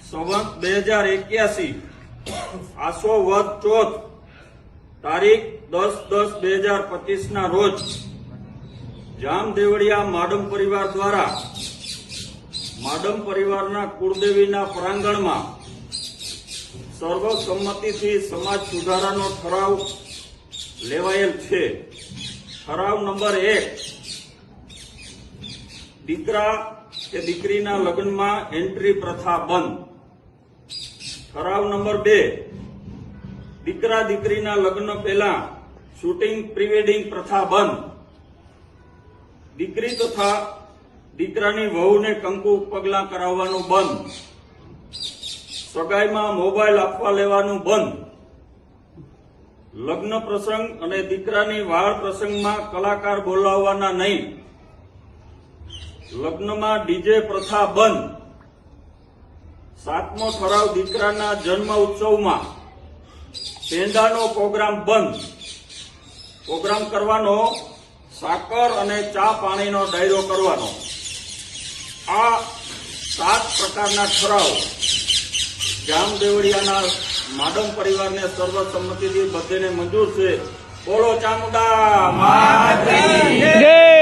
સંવત 2081 આસો વદ ચોથ તારીખ 10/10/2025 ના રોજ જામદેવળિયા માડમ પરિવાર દ્વારા માડમ પરિવારના કુળદેવીના પ્રાંગણમાં સર્વસંમતિથી સમાજ સુધારાનો ઠરાવ લેવાયેલ છે। ઠરાવ નંબર 1, દીકરા કે દીકરીના લગ્નમાં એન્ટ્રી પ્રથા બંધ। ઠરાવ નંબર 2, દીકરા દીકરીના લગ્ન પહેલા શૂટિંગ પ્રીવેડિંગ પ્રથા બંધ। દીકરી તથા દીકરાની વહુને કંકુ પગલાં કરાવવાનું બંધ। સગાઈમાં મોબાઈલ આપવા લેવાનું બંધ। લગ્ન પ્રસંગ અને દીકરાની વાળ પ્રસંગમાં કલાકાર બોલાવવાના નહીં। લગ્નમાં ડીજે પ્રથા બંધ। 7મો ઠરાવ, દીકરાના જન્મ ઉત્સવમાં પેંડાનો પ્રોગ્રામ બંધ। પ્રોગ્રામ કરવાનો સાકર અને ચા પાણીનો ડાયરો કરવાનો। આ 7 પ્રકારના ઠરાવ જામદેવળિયાના માડમ પરિવારને સર્વસંમતિથી બધેને મંજૂર છે। બોલો ચામુંડા માતની જય।